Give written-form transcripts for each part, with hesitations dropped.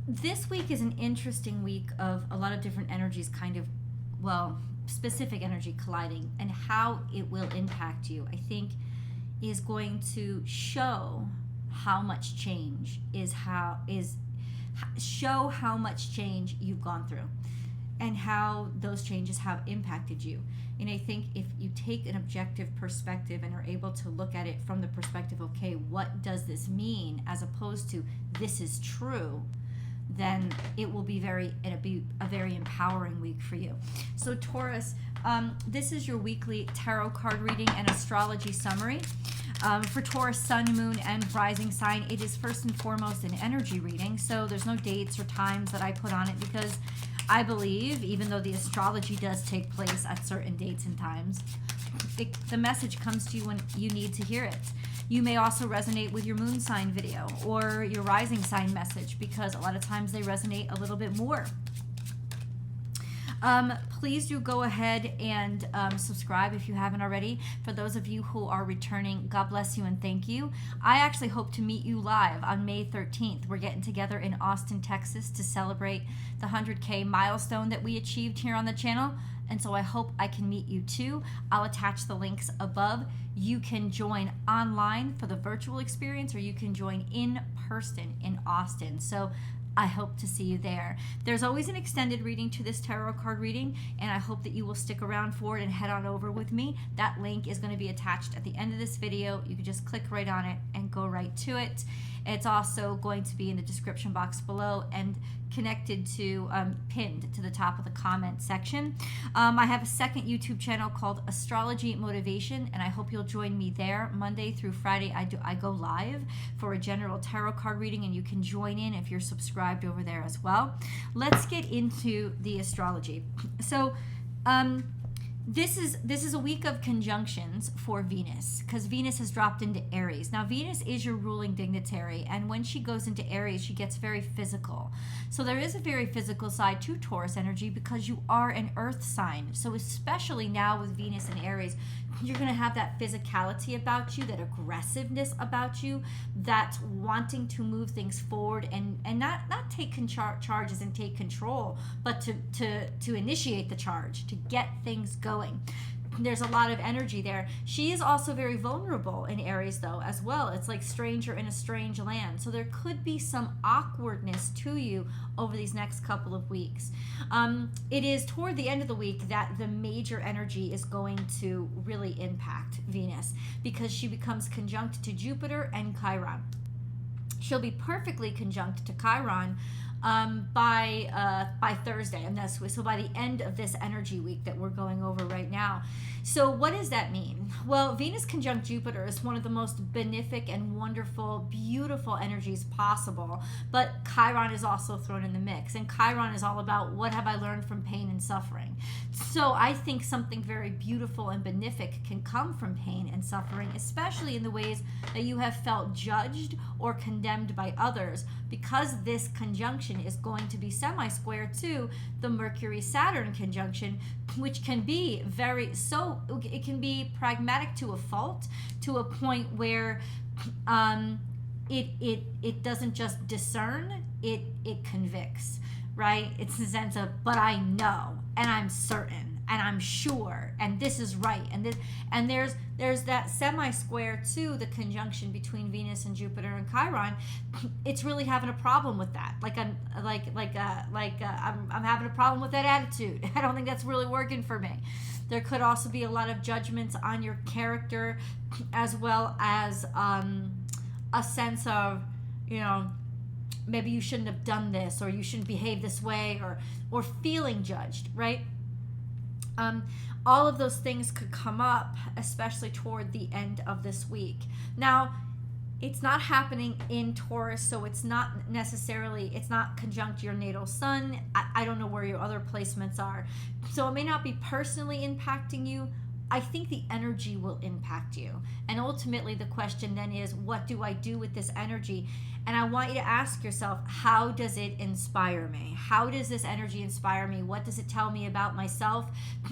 This week is an interesting week of a lot of different energies kind of, well, specific energy colliding, and how it will impact you, I think, is going to show how much change show how much change you've gone through and how those changes have impacted you. And I think if you take an objective perspective and are able to look at it from the perspective, okay, what does this mean, as opposed to this is true, then it will be a very empowering week for you. So Taurus, this is your weekly tarot card reading and astrology summary. For Taurus, sun, moon, and rising sign, it is first and foremost an energy reading. So there's no dates or times that I put on it, because I believe, even though the astrology does take place at certain dates and times, the message comes to you when you need to hear it. You may also resonate with your moon sign video or your rising sign message, because a lot of times they resonate a little bit more. Please do go ahead and subscribe if you haven't already. For those of you who are returning, God bless you and thank you. I actually hope to meet you live on May 13th. We're getting together in Austin, Texas to celebrate the 100K milestone that we achieved here on the channel. And so I hope I can meet you too. I'll attach the links above. You can join online for the virtual experience, or you can join in person in Austin. So I hope to see you there. There's always an extended reading to this tarot card reading, and I hope that you will stick around for it and head on over with me. That link is going to be attached at the end of this video. You can just click right on it and go right to it. It's also going to be in the description box below and connected to, pinned to the top of the comment section. I have a second YouTube channel called Astrology Motivation, and I hope you'll join me there. Monday through Friday, I go live for a general tarot card reading, and you can join in if you're subscribed over there as well. Let's get into the astrology. So, this is a week of conjunctions for Venus, because Venus has dropped into Aries. Now, Venus is your ruling dignitary, and when she goes into Aries, she gets very physical. So there is a very physical side to Taurus energy, because you are an earth sign. So especially now with Venus in Aries, you're going to have that physicality about you, that aggressiveness about you, that wanting to move things forward and not take charges and take control, but to initiate the charge, to get things going. There's a lot of energy there. She is also very vulnerable in Aries, though, as well. It's like stranger in a strange land. So there could be some awkwardness to you over these next couple of weeks. It is toward the end of the week that the major energy is going to really impact Venus, because she becomes conjunct to Jupiter and Chiron. She'll be perfectly conjunct to Chiron by Thursday, and so by the end of this energy week that we're going over right now. So what does that mean? Well, Venus conjunct Jupiter is one of the most benefic and wonderful, beautiful energies possible, but Chiron is also thrown in the mix, and Chiron is all about what have I learned from pain and suffering. So I think something very beautiful and benefic can come from pain and suffering, especially in the ways that you have felt judged or condemned by others, because this conjunction is going to be semi-square to the Mercury-Saturn conjunction, which can be it can be pragmatic to a fault, to a point where it doesn't just discern, it convicts, right? It's the sense of, but I know, and I'm certain, and I'm sure, and this is right, and there's that semi-square to the conjunction between Venus and Jupiter and Chiron. It's really having a problem with that. I'm having a problem with that attitude. I don't think that's really working for me. There could also be a lot of judgments on your character, as well as a sense of, maybe you shouldn't have done this, or you shouldn't behave this way, or feeling judged, right? All of those things could come up, especially toward the end of this week. Now, it's not happening in Taurus, so it's not conjunct your natal sun. I don't know where your other placements are. So it may not be personally impacting you. I think the energy will impact you. And ultimately the question then is, what do I do with this energy? And I want you to ask yourself, how does it inspire me? How does this energy inspire me? What does it tell me about myself?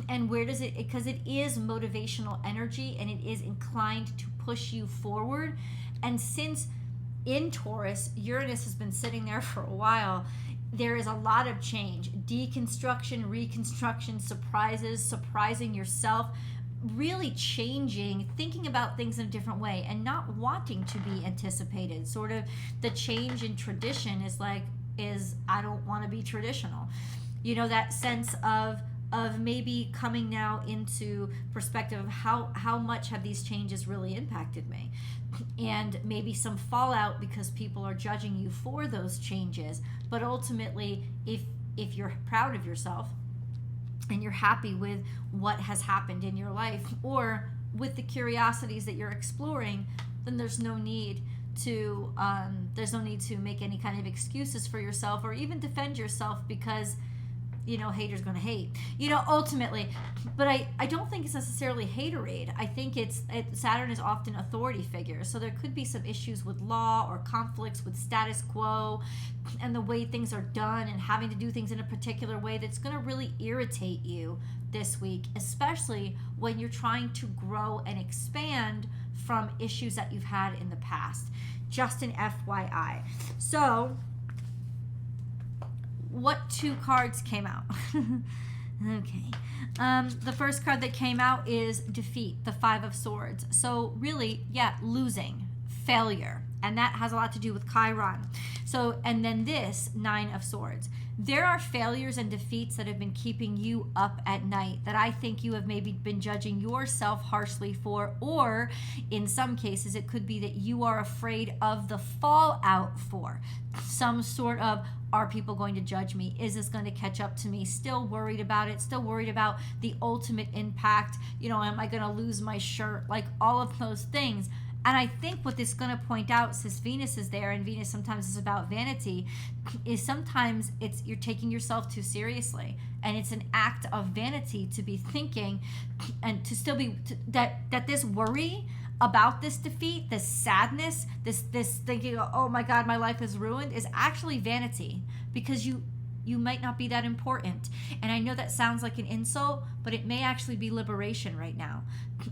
And where does it, because it is motivational energy and it is inclined to push you forward. And since in Taurus, Uranus has been sitting there for a while. There is a lot of change, deconstruction, reconstruction, surprises, surprising yourself, really changing, thinking about things in a different way and not wanting to be anticipated. Sort of the change in tradition is I don't want to be traditional. You know, that sense of maybe coming now into perspective of how much have these changes really impacted me, and maybe some fallout because people are judging you for those changes. But ultimately, if you're proud of yourself and you're happy with what has happened in your life or with the curiosities that you're exploring, then there's no need to make any kind of excuses for yourself or even defend yourself, because you know, haters gonna hate, you know, ultimately. But I don't think it's necessarily haterade. I think Saturn is often authority figures, so there could be some issues with law or conflicts with status quo and the way things are done and having to do things in a particular way that's gonna really irritate you this week, especially when you're trying to grow and expand from issues that you've had in the past. Just an FYI. So what two cards came out? Okay. The first card that came out is defeat, the Five of Swords. So really, yeah, losing, failure. And that has a lot to do with Chiron. So, and then this, Nine of Swords. There are failures and defeats that have been keeping you up at night that I think you have maybe been judging yourself harshly for, or in some cases it could be that you are afraid of the fallout for. Some sort of, are people going to judge me? Is this going to catch up to me? Still worried about it, still worried about the ultimate impact. You know, am I going to lose my shirt? Like all of those things. And I think what this is going to point out, since Venus is there, and Venus sometimes is about vanity, is sometimes you're taking yourself too seriously. And it's an act of vanity to be thinking and to still be, that this worry about this defeat, this sadness, this thinking, oh my God, my life is ruined, is actually vanity, because you might not be that important. And I know that sounds like an insult, but it may actually be liberation right now.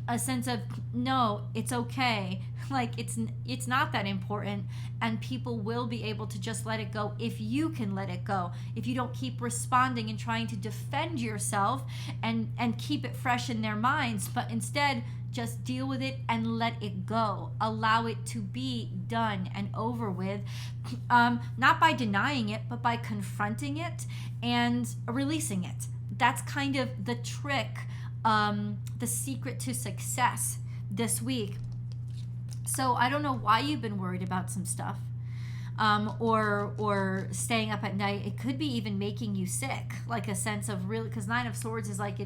A sense of, no, it's okay. Like it's not that important, and people will be able to just let it go if you can let it go. If you don't keep responding and trying to defend yourself and keep it fresh in their minds, but instead just deal with it and let it go. Allow it to be done and over with. Not by denying it, but by confronting it and releasing it. That's kind of the trick, the secret to success this week. So I don't know why you've been worried about some stuff, or staying up at night. It could be even making you sick, like a sense of really, because Nine of Swords is like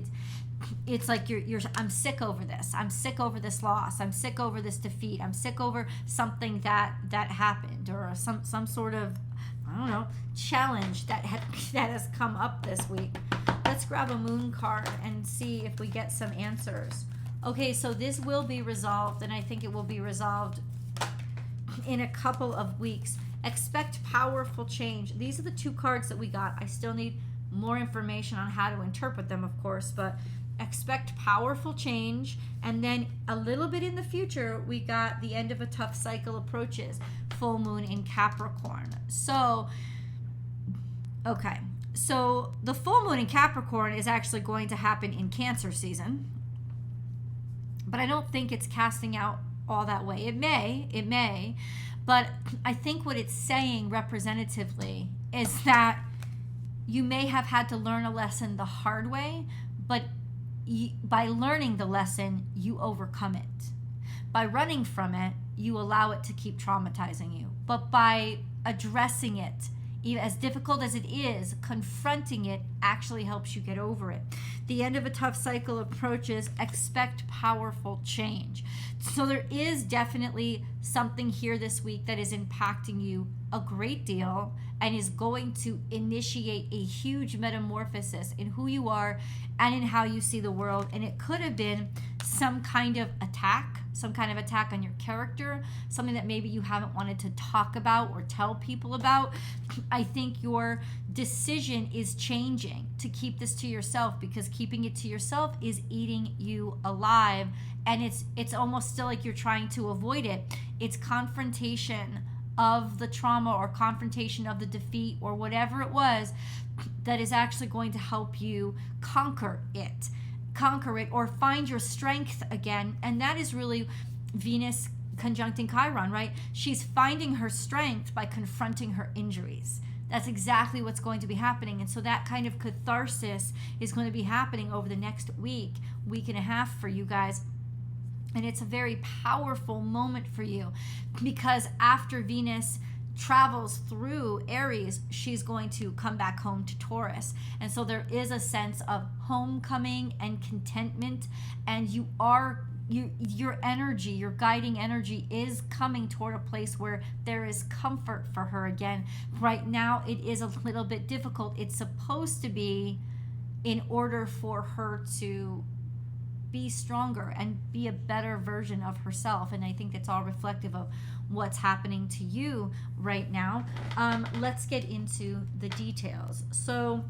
it's like you're I'm sick over this. I'm sick over this loss. I'm sick over this defeat. I'm sick over something that happened, or some sort of, I don't know, challenge that has come up this week. Let's grab a moon card and see if we get some answers. Okay, so this will be resolved, and I think it will be resolved in a couple of weeks. Expect powerful change. These are the two cards that we got. I still need more information on how to interpret them, of course, but expect powerful change. And then a little bit in the future, we got the end of a tough cycle approaches, full moon in Capricorn. So, okay. So the full moon in Capricorn is actually going to happen in Cancer season, but I don't think it's casting out all that way. It may, but I think what it's saying representatively is that you may have had to learn a lesson the hard way, but by learning the lesson, you overcome it. By running from it, you allow it to keep traumatizing you. But by addressing it, even as difficult as it is, confronting it actually helps you get over it. The end of a tough cycle approaches. Expect powerful change. So there is definitely something here this week that is impacting you a great deal and is going to initiate a huge metamorphosis in who you are and in how you see the world. And it could have been some kind of attack on your character, something that maybe you haven't wanted to talk about or tell people about. I think your decision is changing to keep this to yourself, because keeping it to yourself is eating you alive, and it's almost still like you're trying to avoid it. It's confrontation of the trauma or confrontation of the defeat or whatever it was that is actually going to help you conquer it or find your strength again. And that is really Venus conjuncting Chiron, right? She's finding her strength by confronting her injuries. That's exactly what's going to be happening. And so that kind of catharsis is going to be happening over the next week and a half for you guys. And it's a very powerful moment for you, because after Venus travels through Aries, she's going to come back home to Taurus. And so there is a sense of homecoming and contentment, and your energy, your guiding energy is coming toward a place where there is comfort for her again. Right now it is a little bit difficult. It's supposed to be in order for her to be stronger and be a better version of herself. And I think that's all reflective of what's happening to you right now. Let's get into the details. So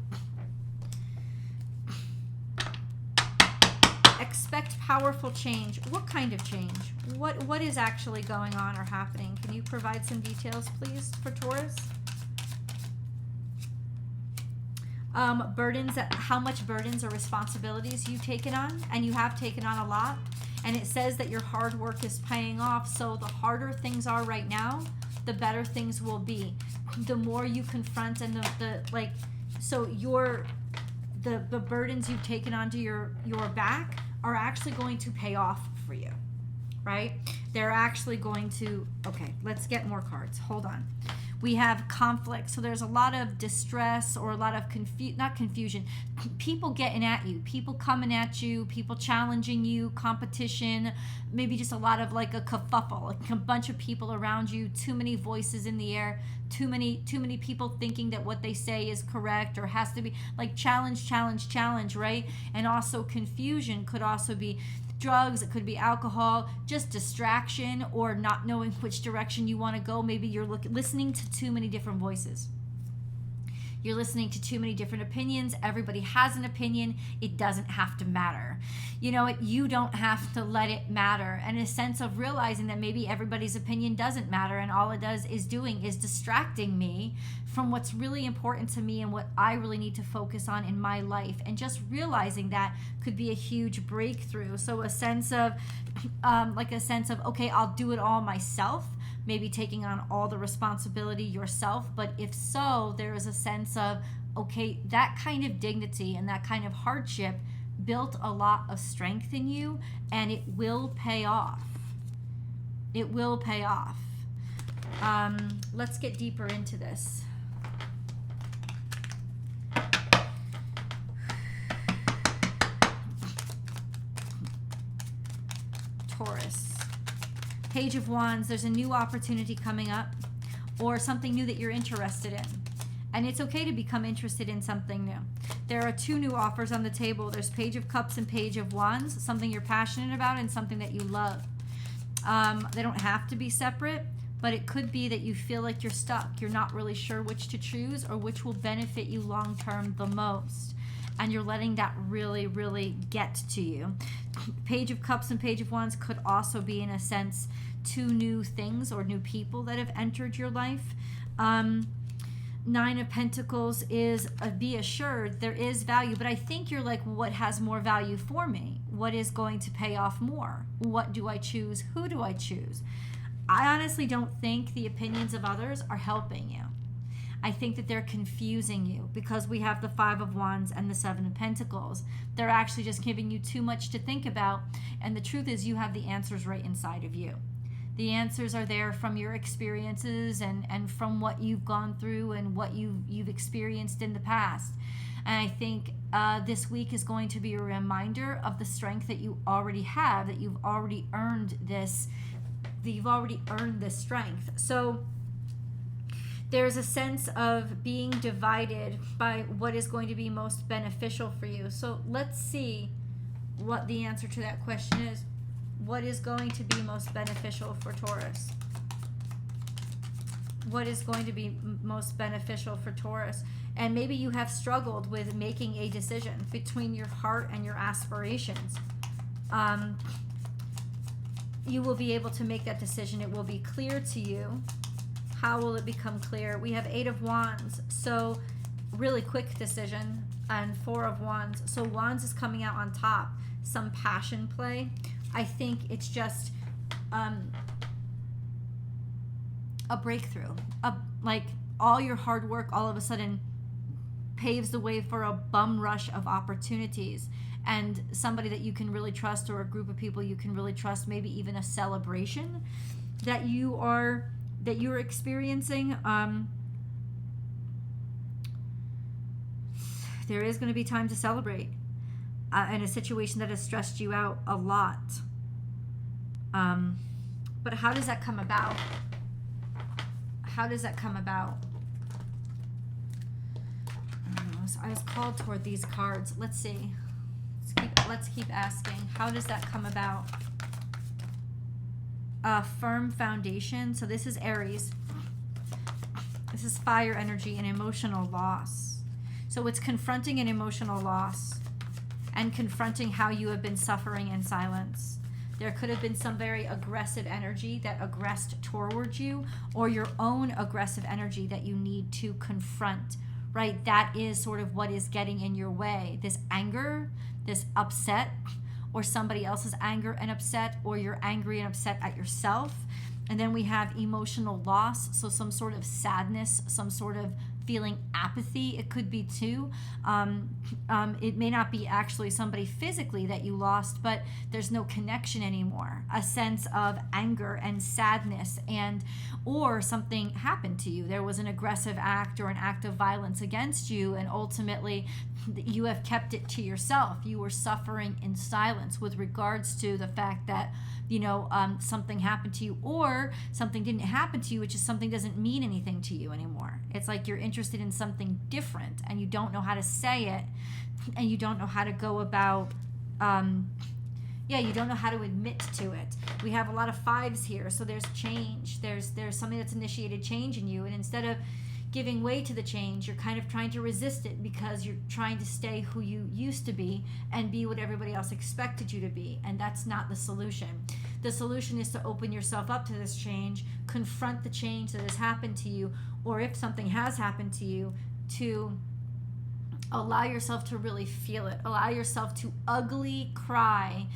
expect powerful change. What kind of change? What is actually going on or happening? Can you provide some details, please, for Taurus? Burdens, how much burdens or responsibilities you've taken on, and you have taken on a lot. And it says that your hard work is paying off. So the harder things are right now, the better things will be. The more you confront, and the burdens you've taken onto your back are actually going to pay off for you, right? They're actually going to, okay, let's get more cards. Hold on. We have conflict. So there's a lot of distress or a lot of not confusion. People getting at you, people coming at you, people challenging you, competition, maybe just a lot of like a kerfuffle, like a bunch of people around you, too many voices in the air, too many people thinking that what they say is correct or has to be like challenge, right? And also confusion could also be drugs, it could be alcohol, just distraction or not knowing which direction you want to go. Maybe you're listening to too many different voices. You're listening to too many different opinions. Everybody has an opinion. It doesn't have to matter. You know what? You don't have to let it matter. And a sense of realizing that maybe everybody's opinion doesn't matter, and all it is distracting me from what's really important to me and what I really need to focus on in my life. And just realizing that could be a huge breakthrough. So a sense of, okay, I'll do it all myself. Maybe taking on all the responsibility yourself. But if so, there is a sense of, okay, that kind of dignity and that kind of hardship built a lot of strength in you, and it will pay off. It will pay off. Let's get deeper into this. Taurus. Page of Wands, there's a new opportunity coming up or something new that you're interested in. And it's okay to become interested in something new. There are two new offers on the table. There's Page of Cups and Page of Wands, something you're passionate about and something that you love. They don't have to be separate, but it could be that you feel like you're stuck. You're not really sure which to choose or which will benefit you long term the most. And you're letting that really, really get to you. Page of Cups and Page of Wands could also be, in a sense, two new things or new people that have entered your life. Nine of Pentacles is be assured there is value, but I think you're like, what has more value for me? What is going to pay off more? What do I choose? Who do I choose? I honestly don't think the opinions of others are helping you. I think that they're confusing you because we have the Five of Wands and the Seven of Pentacles. They're actually just giving you too much to think about. And the truth is you have the answers right inside of you. The answers are there from your experiences and from what you've gone through and what you've experienced in the past. And I think this week is going to be a reminder of the strength that you already have, that you've already earned this, strength. So there's a sense of being divided by what is going to be most beneficial for you. So let's see what the answer to that question is. What is going to be most beneficial for Taurus? What is going to be most beneficial for Taurus? And maybe you have struggled with making a decision between your heart and your aspirations. You will be able to make that decision. It will be clear to you How will it become clear? We have 8 of Wands, so really quick decision, and 4 of Wands. So Wands is coming out on top. Some passion play. I think it's just a breakthrough. Like all your hard work all of a sudden paves the way for a bum rush of opportunities, and somebody that you can really trust, or a group of people you can really trust, maybe even a celebration that you're experiencing. There is going to be time to celebrate in a situation that has stressed you out a lot. But how does that come about? How does that come about? I don't know. So I was called toward these cards. Let's see. Let's keep asking. How does that come about? A firm foundation. So this is Aries. This is fire energy and emotional loss. So it's confronting an emotional loss and confronting how you have been suffering in silence. There could have been some very aggressive energy that aggressed towards you, or your own aggressive energy that you need to confront, right? That is sort of what is getting in your way. This anger, this upset, or somebody else's anger and upset, or you're angry and upset at yourself. And then we have emotional loss, so some sort of sadness, some sort of feeling apathy. It could be too. It may not be actually somebody physically that you lost, but there's no connection anymore. A sense of anger and sadness, or something happened to you. There was an aggressive act or an act of violence against you, and ultimately you have kept it to yourself. You were suffering in silence with regards to the fact that something happened to you, or something didn't happen to you, which is something doesn't mean anything to you anymore. It's like you're interested in something different and you don't know how to say it, and you don't know how to go about you don't know how to admit to it. We have a lot of 5s here, so there's change. There's something that's initiated change in you, and instead of giving way to the change, you're kind of trying to resist it because you're trying to stay who you used to be and be what everybody else expected you to be, and that's not the solution. The solution is to open yourself up to this change, confront the change that has happened to you, or if something has happened to you, to allow yourself to really feel it. Allow yourself to ugly cry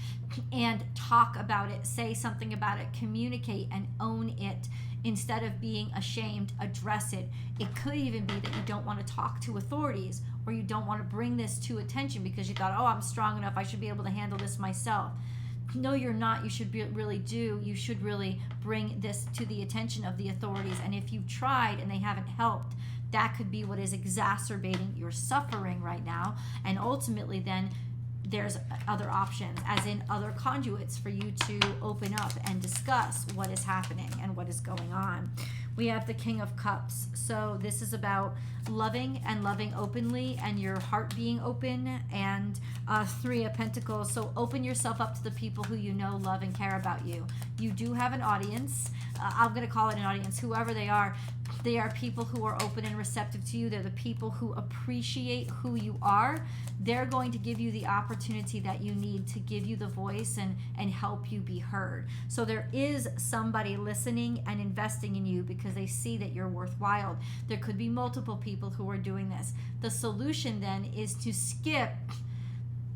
and talk about it, say something about it, communicate and own it. Instead of being ashamed, address it. It could even be that you don't want to talk to authorities, or you don't want to bring this to attention because you thought, oh, I'm strong enough, I should be able to handle this myself. No, you're not. You should you should really bring this to the attention of the authorities. And if you've tried and they haven't helped, that could be what is exacerbating your suffering right now. And ultimately then there's other options, as in other conduits for you to open up and discuss what is happening and what is going on. We have the King of Cups. So this is about loving and loving openly, and your heart being open, and 3 of Pentacles. So open yourself up to the people who you know, love, and care about you. You do have an audience. I'm going to call it an audience. Whoever they are people who are open and receptive to you. They're the people who appreciate who you are. They're going to give you the opportunity that you need to give you the voice and help you be heard. So there is somebody listening and investing in you because they see that you're worthwhile. There could be multiple people who are doing this. The solution then is to skip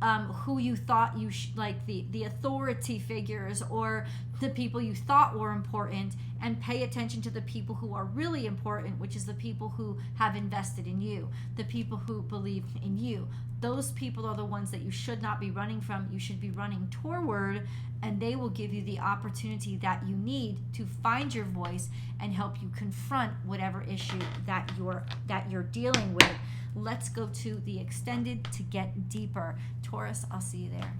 who you thought like the authority figures or the people you thought were important, and pay attention to the people who are really important, which is the people who have invested in you, the people who believe in you. Those people are the ones that you should not be running from. You should be running toward, and they will give you the opportunity that you need to find your voice and help you confront whatever issue that you're dealing with. Let's go to the extended to get deeper. Taurus, I'll see you there.